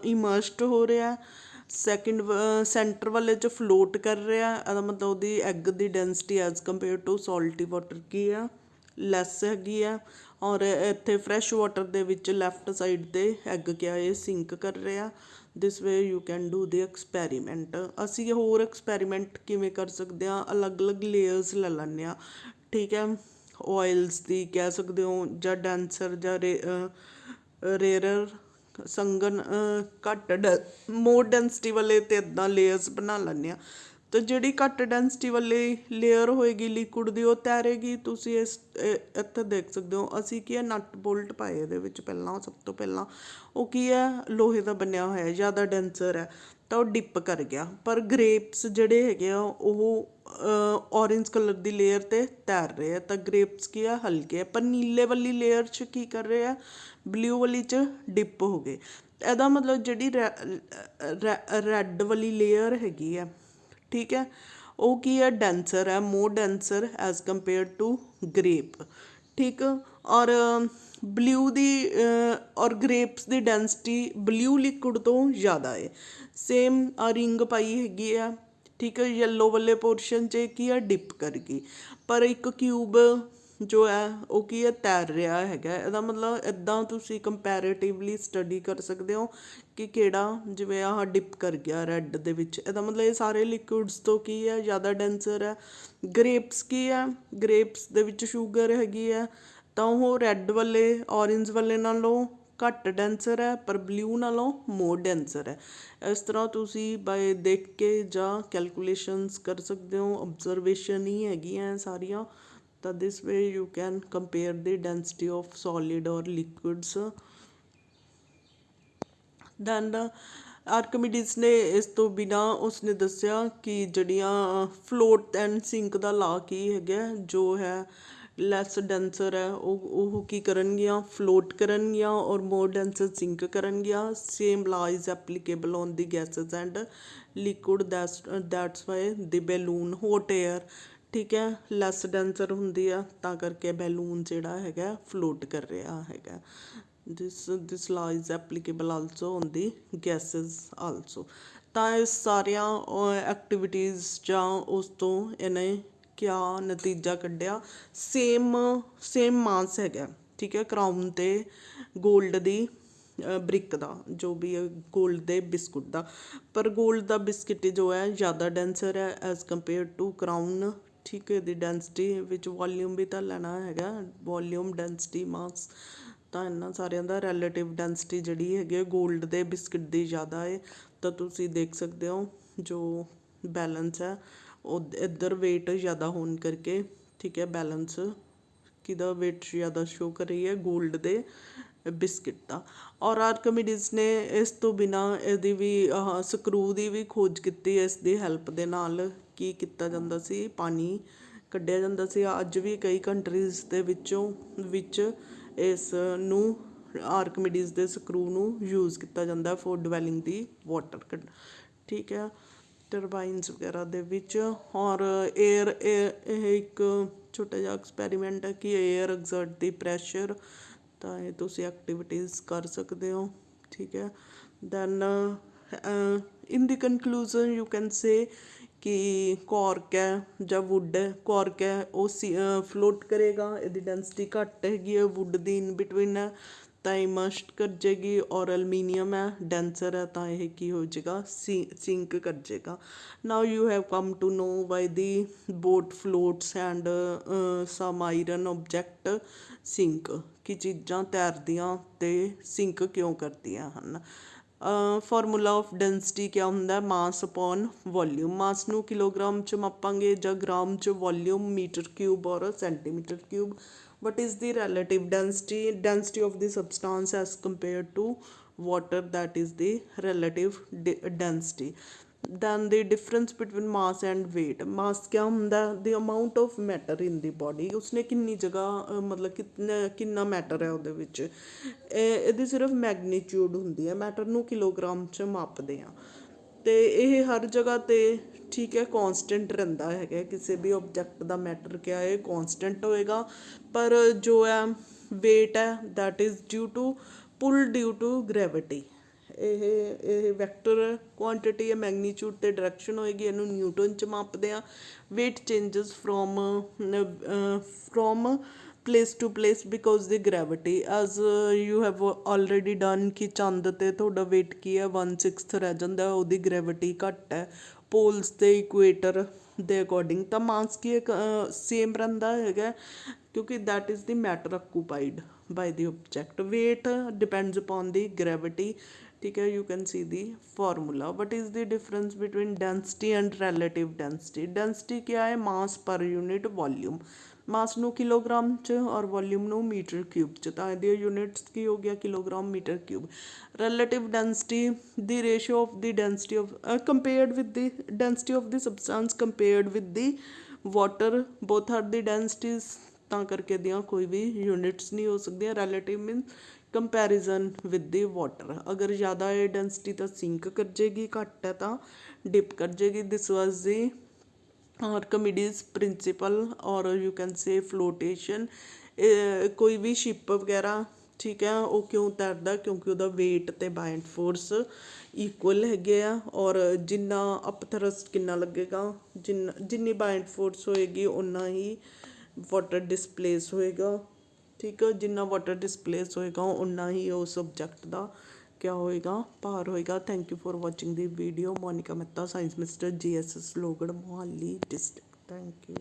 ਇਮਰਸਡ ਹੋ ਰਿਹਾ। ਸੈਕਿੰਡ ਸੈਂਟਰ ਵਾਲੇ 'ਚ ਫਲੋਟ ਕਰ ਰਿਹਾ, ਇਹਦਾ ਮਤਲਬ ਉਹਦੀ ਐਗ ਦੀ density as compare to salty water ਕੀ ਆ ਲੈਸ ਹੈਗੀ ਆ। ਔਰ ਇੱਥੇ ਫਰੈਸ਼ ਵਾਟਰ ਦੇ ਵਿੱਚ ਲੈਫਟ ਸਾਈਡ 'ਤੇ ਐਗ ਕਿਆ ਇਹ ਸਿੰਕ ਕਰ ਰਿਹਾ। This way you can do the experiment. ਅਸੀਂ ਹੋਰ ਐਕਸਪੈਰੀਮੈਂਟ ਕਿਵੇਂ ਕਰ ਸਕਦੇ ਹਾਂ, ਅਲੱਗ ਅਲੱਗ ਲੇਅਰਸ ਲੈ ਲੈਂਦੇ ਹਾਂ। ਠੀਕ ਹੈ, ਓਇਲਸ ਦੀ ਕਹਿ ਸਕਦੇ ਹੋ ਜਾਂ ਡੈਂਸਰ ਜਾਂ ਰੇਅਰਰ ਸੰਗਨ ਘੱਟ ਮੋਰ ਡੈਂਸਿਟੀ ਵਾਲੇ ਅਤੇ ਇੱਦਾਂ ਲੇਅਰਸ ਬਣਾ ਲੈਂਦੇ ਹਾਂ। ਅਤੇ ਜਿਹੜੀ ਘੱਟ ਡੈਂਸਿਟੀ ਵਾਲੀ ਲੇਅਰ ਹੋਏਗੀ ਲਿਕੁਡ ਦੀ ਉਹ ਤੈਰੇਗੀ। ਤੁਸੀਂ ਇੱਥੇ ਦੇਖ ਸਕਦੇ ਹੋ ਅਸੀਂ ਕੀ ਹੈ ਨਟ ਬੋਲਟ ਪਾਏ ਇਹਦੇ ਵਿੱਚ ਪਹਿਲਾਂ, ਸਭ ਤੋਂ ਪਹਿਲਾਂ ਉਹ ਕੀ ਹੈ ਲੋਹੇ ਦਾ ਬਣਿਆ ਹੋਇਆ ਜ਼ਿਆਦਾ ਡੈਂਸਰ ਹੈ, ਤਾਂ ਉਹ ਡਿਪ ਕਰ ਗਿਆ। ਪਰ ਗ੍ਰੇਪਸ ਜਿਹੜੇ ਹੈਗੇ ਆ ਉਹ ਔਰੇਂਜ ਕਲਰ ਦੀ ਲੇਅਰ 'ਤੇ ਤੈਰ ਰਹੇ ਆ, ਤਾਂ ਗ੍ਰੇਪਸ ਕੀ ਆ ਹਲਕੇ ਆ। ਪਰ ਨੀਲੇ ਵਾਲੀ ਲੇਅਰ 'ਚ ਕੀ ਕਰ ਰਹੇ ਆ ਬਲਿਊ ਵਾਲੀ 'ਚ ਡਿਪ ਹੋ ਗਏ। ਇਹਦਾ ਮਤਲਬ ਜਿਹੜੀ ਰੈੱਡ ਵਾਲੀ ਲੇਅਰ ਹੈਗੀ ਆ, ਠੀਕ ਹੈ, ਉਹ ਕੀ ਹੈ ਡੈਂਸਰ ਹੈ, ਮੋਰ denser as compare to grape. ਠੀਕ, ਔਰ ਬਲਿਊ ਦੀ ਔਰ ਗ੍ਰੇਪਸ ਦੀ ਡੈਂਸਿਟੀ ਬਲਿਊ ਲਿਕੁਡ ਤੋਂ ਜ਼ਿਆਦਾ ਹੈ। ਸੇਮ ਆ ਰਿੰਗ ਪਾਈ ਹੈਗੀ ਆ, ਠੀਕ ਹੈ, ਯੈਲੋ ਵਾਲੇ ਪੋਰਸ਼ਨ 'ਚ ਕੀ ਆ ਡਿਪ ਕਰ ਗਈ। ਪਰ ਇੱਕ ਕਿਊਬ ਜੋ ਹੈ ਉਹ ਕੀ ਹੈ ਤੈਰ ਰਿਹਾ ਹੈਗਾ। ਇਹਦਾ ਮਤਲਬ ਇੱਦਾਂ ਤੁਸੀਂ ਕੰਪੈਰੇਟਿਵਲੀ ਸਟੱਡੀ ਕਰ ਸਕਦੇ ਹੋ ਕਿ ਕਿਹੜਾ ਜਿਵੇਂ ਆਹ ਡਿਪ ਕਰ ਗਿਆ ਰੈੱਡ ਦੇ ਵਿੱਚ, ਇਹਦਾ ਮਤਲਬ ਇਹ ਸਾਰੇ ਲਿਕੁਇਡਸ ਤੋਂ ਕੀ ਹੈ ਜ਼ਿਆਦਾ ਡੈਂਸਰ ਹੈ। ਗ੍ਰੇਪਸ ਕੀ ਹੈ, ਗ੍ਰੇਪਸ ਦੇ ਵਿੱਚ ਸ਼ੂਗਰ ਹੈਗੀ ਹੈ, ਤਾਂ ਉਹ ਰੈੱਡ ਵਾਲੇ ਔਰੇਂਜ ਵਾਲੇ ਨਾਲੋਂ ਘੱਟ ਡੈਂਸਰ ਹੈ, ਪਰ ਬਲਿਊ ਨਾਲੋਂ ਮੋਰ ਡੈਂਸਰ ਹੈ। ਇਸ ਤਰ੍ਹਾਂ ਤੁਸੀਂ ਬਾਏ ਦੇਖ ਕੇ ਜਾਂ ਕੈਲਕੂਲੇਸ਼ਨਸ ਕਰ ਸਕਦੇ ਹੋ, ਓਬਜ਼ਰਵੇਸ਼ਨ ਹੀ ਹੈਗੀਆਂ ਸਾਰੀਆਂ। ਤਾਂ ਦਿਸ way you can compare the density of solid ਔਰ ਲਿਕੁਇਡਸ। ਦੈਨ ਆਰਕਮੀਡੀਜ਼ ਨੇ ਇਸ ਤੋਂ ਬਿਨਾਂ ਉਸਨੇ ਦੱਸਿਆ ਕਿ ਜਿਹੜੀਆਂ ਫਲੋਟ ਐਂਡ ਸਿੰਕ ਦਾ ਲਾ ਕੀ ਹੈਗਾ ਜੋ ਹੈ ਲੈਸ ਡੈਂਸਰ ਹੈ ਉਹ ਕੀ ਕਰਨਗੀਆਂ, ਫਲੋਟ ਕਰਨਗੀਆਂ ਔਰ ਮੋਰ ਡੈਂਸਰ ਸਿੰਕ ਕਰਨਗੀਆਂ। ਸੇਮ ਲਾ is applicable on the gases and liquid, that's why the balloon hot air, ਠੀਕ ਹੈ। ਲੈਸ ਡੈਂਸਰ ਹੁੰਦੀ ਆ ਤਾਂ ਕਰਕੇ ਬੈਲੂਨ ਜਿਹੜਾ ਹੈਗਾ ਫਲੋਟ ਕਰ ਰਿਹਾ ਹੈਗਾ। ਦਿਸ ਲਾ is applicable also on the gases also. ਤਾਂ ਇਹ ਸਾਰੀਆਂ ਐਕਟੀਵਿਟੀਜ਼ ਜਾਂ ਉਸ ਤੋਂ ਇਹਨੇ ਕਿਆ ਨਤੀਜਾ ਕੱਢਿਆ, ਸੇਮ ਮਾਸ ਹੈਗਾ, ਠੀਕ ਹੈ, ਕਰਾਊਨ ਤੇ ਗੋਲਡ ਦੀ ਬ੍ਰਿਕ ਦਾ, ਜੋ ਵੀ ਹੈ ਗੋਲਡ ਦੇ ਬਿਸਕੁਟ ਦਾ। ਪਰ ਗੋਲਡ ਦਾ ਬਿਸਕਿਟ ਜੋ ਹੈ ਜ਼ਿਆਦਾ ਡੈਂਸਰ ਹੈ ਐਜ਼ ਕੰਪੇਅਰ ਟੂ ਕਰਾਊਨ, ਠੀਕ ਹੈ। ਇਹਦੀ ਡੈਂਸਿਟੀ ਵਿੱਚ ਵੋਲੀਊਮ ਵੀ ਤਾਂ ਲੈਣਾ ਹੈਗਾ, ਵੋਲੀਊਮ, ਡੈਂਸਿਟੀ, ਮਾਸ, ਤਾਂ ਇਹਨਾਂ ਸਾਰਿਆਂ ਦਾ ਰਿਲੇਟਿਵ ਡੈਂਸਿਟੀ ਜਿਹੜੀ ਹੈਗੀ ਗੋਲਡ ਦੇ ਬਿਸਕਿਟ ਦੀ ਜ਼ਿਆਦਾ ਹੈ। ਤਾਂ ਤੁਸੀਂ ਦੇਖ ਸਕਦੇ ਹੋ ਜੋ ਬੈਲੈਂਸ ਹੈ ਉਹ ਇੱਧਰ ਵੇਟ ਜ਼ਿਆਦਾ ਹੋਣ ਕਰਕੇ, ਠੀਕ ਹੈ, ਬੈਲੈਂਸ ਕਿਹਦਾ ਵੇਟ ਜ਼ਿਆਦਾ ਸ਼ੋ ਕਰ ਰਹੀ ਹੈ, ਗੋਲਡ ਦੇ ਬਿਸਕਿਟ ਦਾ। ਔਰ ਆਰਕਮੀਡੀਜ਼ ਨੇ ਇਸ ਤੋਂ ਬਿਨਾਂ ਇਹਦੀ ਵੀ ਸਕਰੂ ਦੀ ਵੀ ਖੋਜ ਕੀਤੀ। ਇਸ ਦੀ ਹੈਲਪ ਦੇ ਨਾਲ ਕੀ ਕੀਤਾ ਜਾਂਦਾ ਸੀ, ਪਾਣੀ ਕੱਢਿਆ ਜਾਂਦਾ ਸੀ। ਅੱਜ ਵੀ ਕਈ ਕੰਟਰੀਜ਼ ਦੇ ਵਿੱਚ ਇਸ ਨੂੰ ਆਰਕਮੀਡੀਜ਼ ਦੇ ਸਕਰੂ ਨੂੰ ਯੂਜ਼ ਕੀਤਾ ਜਾਂਦਾ ਫੋਰ ਡਿਵੈਲਿੰਗ ਦੀ ਵਾਟਰ, ਠੀਕ ਹੈ, ਟਰਬਾਈਨਸ ਵਗੈਰਾ ਦੇ ਵਿੱਚ। ਔਰ ਏਅਰ ਇਹ ਇੱਕ ਛੋਟਾ ਜਿਹਾ ਐਕਸਪੈਰੀਮੈਂਟ ਹੈ ਕਿ ਏਅਰ ਐਗਜ਼ਰਟ ਦੀ ਪ੍ਰੈਸ਼ਰ, ਤਾਂ ਇਹ ਤੁਸੀਂ ਐਕਟੀਵਿਟੀਜ਼ ਕਰ ਸਕਦੇ ਹੋ, ਠੀਕ ਹੈ। Then in the ਕਨਕਲੂਜ਼ਨ you can ਸੇ ਕਿ ਕੋਰਕ ਹੈ ਜਾਂ ਵੁੱਡ ਹੈ, ਕੋਰਕ ਹੈ ਉਹ ਫਲੋਟ ਕਰੇਗਾ, ਇਹਦੀ ਡੈਂਸਿਟੀ ਘੱਟ ਹੈਗੀ ਹੈ, ਵੁੱਡ ਦੀ ਇਨ ਬਿਟਵੀਨ ਹੈ ਤਾਂ ਇਮਰਸਡ ਕਰ ਜਾਏਗੀ। ਔਰ ਅਲਮੀਨੀਅਮ ਹੈ ਡੈਂਸਰ ਹੈ ਤਾਂ ਇਹ ਕੀ ਹੋ ਜਾਏਗਾ, ਸਿੰਕ ਕਰ ਜਾਏਗਾ। Now you have come to know why the boat floats and some iron object sink, ਕਿ ਚੀਜ਼ਾਂ ਤੈਰਦੀਆਂ ਅਤੇ ਸਿੰਕ ਕਿਉਂ ਕਰਦੀਆਂ ਹਨ। ਫਾਰਮੂਲਾ ਆਫ ਡੈਂਸਿਟੀ ਕਿਆ ਹੁੰਦਾ, ਮਾਸ ਅਪੋਨ ਵੋਲੀਊਮ। ਮਾਸ ਨੂੰ ਕਿਲੋਗ੍ਰਾਮ 'ਚ ਮਾਪਾਂਗੇ ਜਾਂ ਗ੍ਰਾਮ 'ਚ, ਵੋਲੀਊਮ ਮੀਟਰ ਕਿਊਬ ਔਰ centimetre cube. What is the relative density of the substance as compared to water, that is the relative density. Then the difference between mass and weight. mass क्या ਹੁੰਦਾ, the amount of matter in the body, ਉਸਨੇ ਕਿੰਨੀ ਜਗ੍ਹਾ ਮਤਲਬ ਕਿੰਨਾ matter ਹੈ ਉਹਦੇ ਵਿੱਚ, ਇਹਦੀ ਸਿਰਫ ਮੈਗਨੀਟਿਊਡ ਹੁੰਦੀ ਹੈ। ਮੈਟਰ ਨੂੰ ਕਿਲੋਗ੍ਰਾਮ 'ਚ ਮਾਪਦੇ ਆ ਅਤੇ ਇਹ ਹਰ ਜਗ੍ਹਾ 'ਤੇ, ਠੀਕ ਹੈ, ਕੌਂਸਟੈਂਟ ਰਹਿੰਦਾ ਹੈਗਾ। ਕਿਸੇ ਵੀ ਓਬਜੈਕਟ ਦਾ ਮੈਟਰ ਕਿਆ ਹੈ, ਕੌਂਸਟੈਂਟ ਹੋਏਗਾ। ਪਰ ਜੋ ਹੈ ਵੇਟ ਹੈ that is due to gravity. ਇਹ ਵੈਕਟਰ ਕੁਆਂਟਿਟੀ ਹੈ, ਮੈਗਨੀਟਿਊਡ ਅਤੇ ਡਾਇਰੈਕਸ਼ਨ ਹੋਏਗੀ, ਇਹਨੂੰ ਨਿਊਟਨ 'ਚ ਮਾਪਦੇ ਆ। Weight changes from place to place because the gravity, as you have already done ਕਿ ਚੰਦ 'ਤੇ ਤੁਹਾਡਾ ਵੇਟ ਕੀ ਹੈ, 1/6 ਰਹਿ ਜਾਂਦਾ, ਉਹਦੀ ਗ੍ਰੈਵਿਟੀ ਘੱਟ ਹੈ। ਪੋਲਸ ਅਤੇ ਇਕੁਏਟਰ ਦੇ ਅਕੋਰਡਿੰਗ ਤਾਂ ਮਾਸ ਕੀ ਸੇਮ ਰਹਿੰਦਾ ਹੈਗਾ, ਕਿਉਂਕਿ that is the matter occupied by the object. Weight depends upon the gravity, ਠੀਕ ਹੈ। You can see the formula. What is the difference between density and relative density. Density ਕਿਆ ਹੈ, ਮਾਸ ਪਰ ਯੂਨਿਟ ਵੋਲੀਊਮ। ਮਾਸ ਨੂੰ kilogram 'ਚ ਔਰ volume ਨੂੰ metre cube 'ਚ, ਤਾਂ ਇਹਦੀਆਂ ਯੂਨਿਟਸ ਕੀ ਹੋ ਗਿਆ, kilogram, metre cube. Relative density the ratio of the density of compared with the density of the substance compared with the water, both are the densities, ਤਾਂ ਕਰਕੇ ਇਹਦੀਆਂ ਕੋਈ ਵੀ ਯੂਨਿਟਸ ਨਹੀਂ ਹੋ ਸਕਦੀਆਂ। Relative mean comparison with the water. ਅਗਰ ਜ਼ਿਆਦਾ ਹੈ ਡੈਂਸਿਟੀ ਤਾਂ ਸਿੰਕ ਕਰ ਜਾਏਗੀ, ਘੱਟ ਹੈ ਤਾਂ ਡਿਪ ਕਰ ਜਾਏਗੀ। ਦਿਸ ਵਾਜ਼ ਦੀ ਆਰਕਮੀਡੀਜ਼ ਪ੍ਰਿੰਸੀਪਲ ਔਰ ਯੂ ਕੈਨ ਸੇ ਫਲੋਟੇਸ਼ਨ। ਕੋਈ ਵੀ ਸ਼ਿਪ ਵਗੈਰਾ, ਠੀਕ ਹੈ, ਉਹ ਕਿਉਂ ਤੈਰਦਾ, ਕਿਉਂਕਿ ਉਹਦਾ ਵੇਟ ਅਤੇ ਬਾਇੰਡ ਫੋਰਸ ਇਕੁਅਲ ਹੈਗੇ ਆ। ਔਰ ਜਿੰਨਾ ਅਪ ਥਰਸਟ ਕਿੰਨਾ ਲੱਗੇਗਾ, ਜਿੰਨੀ ਬਾਇੰਡ ਫੋਰਸ ਹੋਏਗੀ ਓਨਾ ਹੀ ਵਾਟਰ ਡਿਸਪਲੇਸ ਹੋਏਗਾ, ਠੀਕ ਹੈ। ਜਿੰਨਾ ਵਾਟਰ ਡਿਸਪਲੇਸ ਹੋਏਗਾ ਓਨਾ ਹੀ ਉਸ ਸਬਜੈਕਟ ਦਾ ਕਿਆ ਹੋਏਗਾ, ਭਾਰ ਹੋਏਗਾ। Thank you for watching the video. Monika Mehta, science mister, GSS Lohgarh, Mohali district. Thank you.